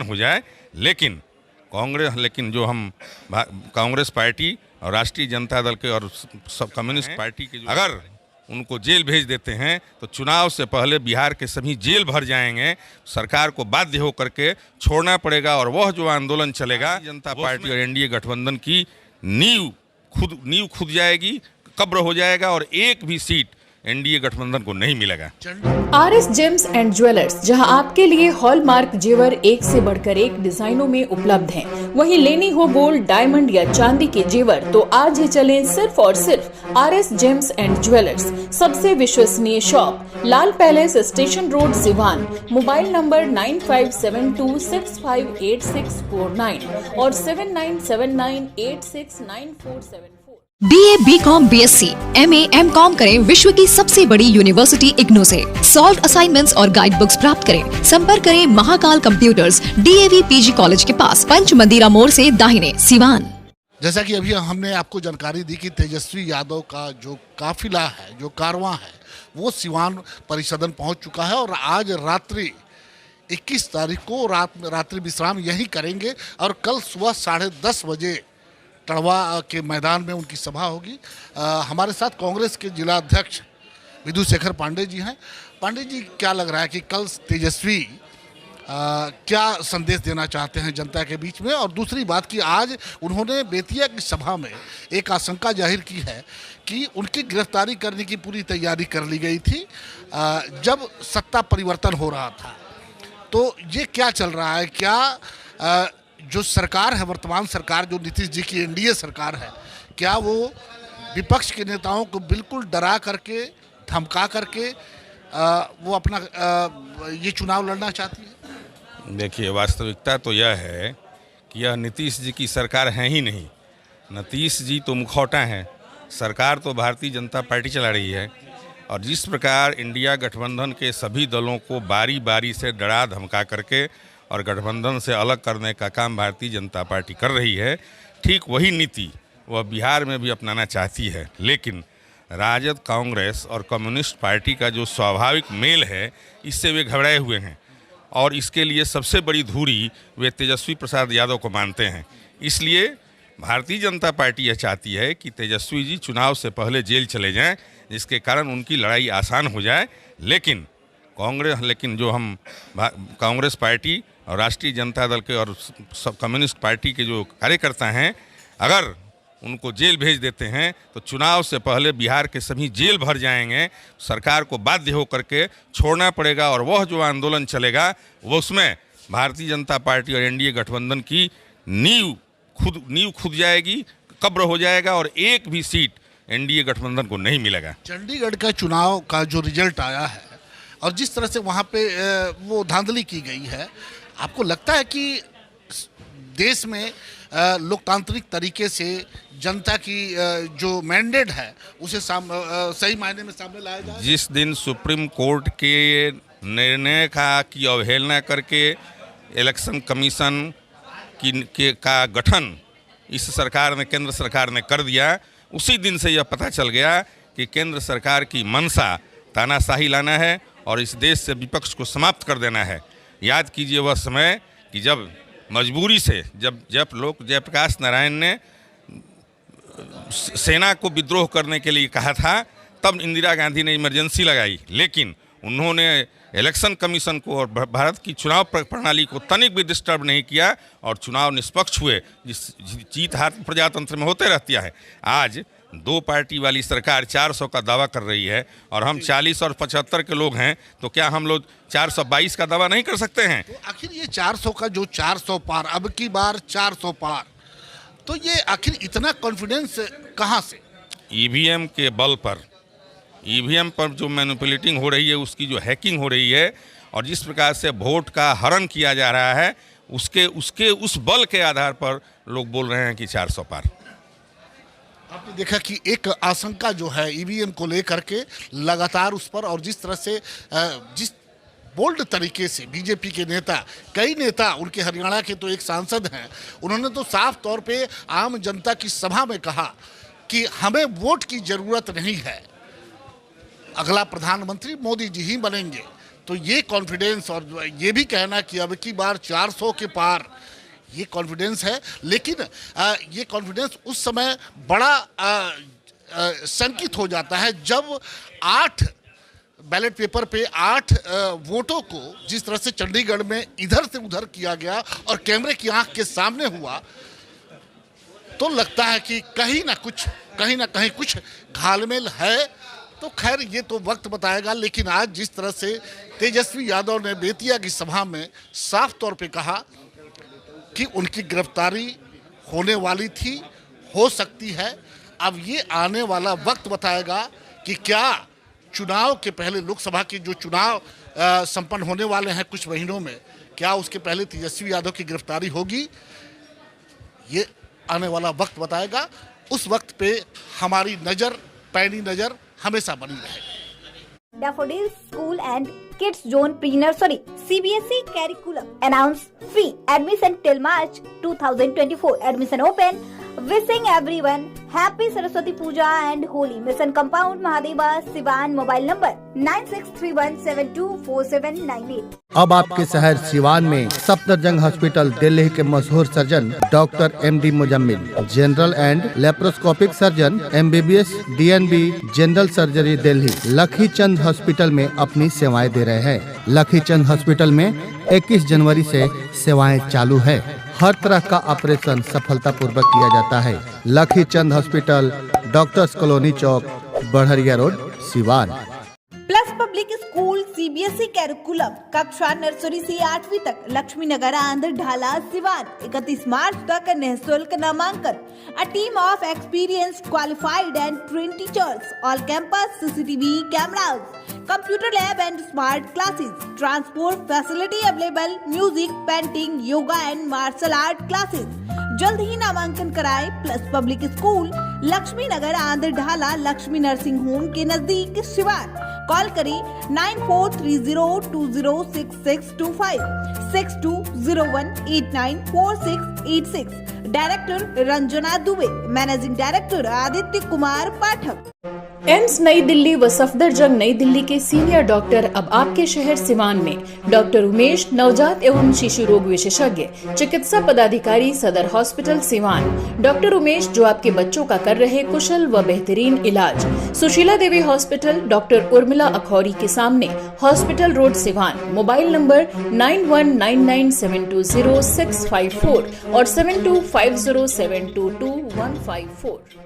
हो जाए। लेकिन जो हम कांग्रेस पार्टी और राष्ट्रीय जनता दल के और सब कम्युनिस्ट पार्टी के अगर उनको जेल भेज देते हैं तो चुनाव से पहले बिहार के सभी जेल भर जाएंगे। सरकार को बाध्य होकर के छोड़ना पड़ेगा और वह जो आंदोलन चलेगा, जनता पार्टी और एनडीए गठबंधन की नींव खुद जाएगी, कब्र हो जाएगा और एक भी सीट एनडीए गठबंधन को नहीं मिलेगा। आरएस जेम्स एंड ज्वेलर्स, जहां आपके लिए हॉलमार्क जेवर एक से बढ़कर एक डिजाइनों में उपलब्ध हैं। वहीं लेनी हो गोल्ड, डायमंड या चांदी के जेवर तो आज ही चलें सिर्फ और सिर्फ आरएस जेम्स एंड ज्वेलर्स। सबसे विश्वसनीय shop, Lal palace, station road, Siwan. Mobile number 9572658649 और 7979869474। BA, BCom, BSc, MA, MCom करें विश्व की सबसे बड़ी यूनिवर्सिटी इग्नू से। सॉल्व असाइनमेंट्स और गाइड बुक्स प्राप्त करें। संपर्क करें Mahakal computers, DAV PG college के पास, पंच मंदिरा मोड़ से दाहिने, सिवान। जैसा कि अभी हमने आपको जानकारी दी कि तेजस्वी यादव का जो काफिला है, जो कारवां है, वो सिवान परिसदन पहुंच चुका है और आज रात्रि 21 तारीख को रात्रि विश्राम यहीं करेंगे और कल सुबह 10:30 बजे टड़वा के मैदान में उनकी सभा होगी। हमारे साथ कांग्रेस के जिला अध्यक्ष विधु शेखर पांडे जी हैं। पांडे जी, क्या लग रहा है कि कल तेजस्वी क्या संदेश देना चाहते हैं जनता के बीच में? और दूसरी बात कि आज उन्होंने बेतिया की सभा में एक आशंका जाहिर की है कि उनकी गिरफ्तारी करने की पूरी तैयारी कर ली गई थी जब सत्ता परिवर्तन हो रहा था। तो ये क्या चल रहा है? क्या जो सरकार है, वर्तमान सरकार जो नीतीश जी की एनडीए सरकार है, क्या वो विपक्ष के नेताओं को बिल्कुल डरा करके, धमका करके वो अपना ये चुनाव लड़ना चाहती है? देखिए, वास्तविकता तो यह है कि यह नीतीश जी की सरकार है ही नहीं। नीतीश जी तो मुखौटा हैं, सरकार तो भारतीय जनता पार्टी चला रही है। और जिस प्रकार इंडिया गठबंधन के सभी दलों को बारी बारी से डरा धमका करके और गठबंधन से अलग करने का काम भारतीय जनता पार्टी कर रही है, ठीक वही नीति वह बिहार में भी अपनाना चाहती है। लेकिन राजद, कांग्रेस और कम्युनिस्ट पार्टी का जो स्वाभाविक मेल है, इससे वे घबराए हुए हैं और इसके लिए सबसे बड़ी धुरी वे तेजस्वी प्रसाद यादव को मानते हैं। इसलिए भारतीय जनता पार्टी यह चाहती है कि तेजस्वी जी चुनाव से पहले जेल चले जाएं, जिसके कारण उनकी लड़ाई आसान हो जाए। लेकिन जो हम कांग्रेस पार्टी और राष्ट्रीय जनता दल के और सब कम्युनिस्ट पार्टी के जो कार्यकर्ता हैं, अगर उनको जेल भेज देते हैं तो चुनाव से पहले बिहार के सभी जेल भर जाएंगे। सरकार को बाध्य होकर के छोड़ना पड़ेगा और वह जो आंदोलन चलेगा, वो उसमें भारतीय जनता पार्टी और एनडीए गठबंधन की नींव खुद जाएगी, कब्र हो जाएगा और एक भी सीट एनडीए गठबंधन को नहीं मिलेगा। चंडीगढ़ का चुनाव का जो रिजल्ट आया है और जिस तरह से वहाँ पे वो धांधली की गई है, आपको लगता है कि देश में लोकतांत्रिक तरीके से जनता की जो मैंडेट है उसे सही मायने में सामने लाया जाए? जिस दिन सुप्रीम कोर्ट के निर्णय की अवहेलना करके इलेक्शन कमीशन का गठन इस सरकार ने, केंद्र सरकार ने कर दिया, उसी दिन से यह पता चल गया कि केंद्र सरकार की मंशा तानाशाही लाना है और इस देश से विपक्ष को समाप्त कर देना है। याद कीजिए वह समय कि जब मजबूरी से जब जयप्रकाश नारायण ने सेना को विद्रोह करने के लिए कहा था, तब इंदिरा गांधी ने इमरजेंसी लगाई। लेकिन उन्होंने इलेक्शन कमीशन को और भारत की चुनाव प्रणाली को तनिक भी डिस्टर्ब नहीं किया और चुनाव निष्पक्ष हुए। जिस जीत हार प्रजातंत्र में होते रहती है। आज 2 पार्टी वाली सरकार 400 का दावा कर रही है और हम 40 और 75 के लोग हैं, तो क्या हम लोग 422 का दावा नहीं कर सकते हैं? तो आखिर ये 400 का जो 400 पार, अब की बार 400 पार, तो ये आखिर इतना कॉन्फिडेंस कहाँ से? ईवीएम के बल पर, ईवीएम पर जो मैनिपुलेटिंग हो रही है, उसकी जो हैकिंग हो रही है और जिस प्रकार से वोट का हरण किया जा रहा है, उस बल के आधार पर लोग बोल रहे हैं कि 400 पार। आपने देखा कि एक आशंका जो है ईवीएम को लेकर के लगातार उस पर, और जिस तरह से जिस बोल्ड तरीके से बीजेपी के नेता, कई नेता, उनके हरियाणा के तो एक सांसद हैं, उन्होंने तो साफ तौर पे आम जनता की सभा में कहा कि हमें वोट की जरूरत नहीं है, अगला प्रधानमंत्री मोदी जी ही बनेंगे। तो ये कॉन्फिडेंस और ये भी कहना कि अब की बार 400 के पार, ये कॉन्फिडेंस है। लेकिन ये कॉन्फिडेंस उस समय बड़ा संकित हो जाता है जब 8 बैलेट पेपर पे 8 वोटों को जिस तरह से चंडीगढ़ में इधर से उधर किया गया और कैमरे की आंख के सामने हुआ, तो लगता है कि कहीं ना कहीं कुछ घालमेल है। तो खैर ये तो वक्त बताएगा। लेकिन आज जिस तरह से तेजस्वी यादव ने बेतिया की सभा में साफ तौर पे कहा कि उनकी गिरफ्तारी होने वाली थी, हो सकती है, अब ये आने वाला वक्त बताएगा कि क्या चुनाव के पहले, लोकसभा के जो चुनाव संपन्न होने वाले हैं कुछ महीनों में, क्या उसके पहले तेजस्वी यादव की गिरफ्तारी होगी, ये आने वाला वक्त बताएगा। उस वक्त पे हमारी नज़र, पैनी नज़र हमेशा बनी रहेगी। Daffodil School and Kids Zone Pre-Nursery CBSE curriculum announced free admission till March 2024. Admission open. Wishing everyone happy Saraswati Puja and Holi. Mission Compound, Mahadeva, Siwan. Mobile number 9631724798. अब आपके शहर सिवान में सफदरजंग हॉस्पिटल, दिल्ली के मशहूर surgeon doctor MD Muzammil, general and laparoscopic surgeon, MBBS DNB general surgery Delhi, लखी चंद hospital में अपनी सेवाएं दे रहे हैं। लखी चंद हॉस्पिटल में 21 जनवरी से सेवाएं चालू है। हर तरह का ऑपरेशन सफलतापूर्वक किया जाता है। लखी चंद हॉस्पिटल, डॉक्टर्स कॉलोनी चौक, बढ़िया road, Siwan. Plus public school CBSE curriculum कक्षा नर्सरी से 8वीं तक, लक्ष्मी नगर, आंध्र ढाला, सिवान। 31 मार्च तक निःशुल्क नामांकन। A team of experienced, qualified and trained teachers. All campus CCTV cameras, computer lab and smart classes. Transport facility available. Music, painting, yoga and martial art classes. जल्द ही नामांकन कराएं। प्लस पब्लिक स्कूल, लक्ष्मी नगर, आंध्र ढाला, लक्ष्मी नर्सिंग होम के नजदीक, Siwan. Call करें 9430206625 6201894686। Director Ranjana Dubey, managing director Aditya Kumar Pathak. AIIMS Nai Delhi व सफदरजंग नई दिल्ली के सीनियर डॉक्टर अब आपके शहर सिवान में। डॉक्टर उमेश, नवजात एवं शिशु रोग विशेषज्ञ, चिकित्सा पदाधिकारी, सदर हॉस्पिटल सिवान। डॉक्टर उमेश जो आपके बच्चों का कर रहे कुशल व बेहतरीन इलाज। सुशीला देवी हॉस्पिटल, डॉक्टर उर्मिला अखौरी के सामने, hospital road, Siwan. Mobile number 9199720654 और 7250722154।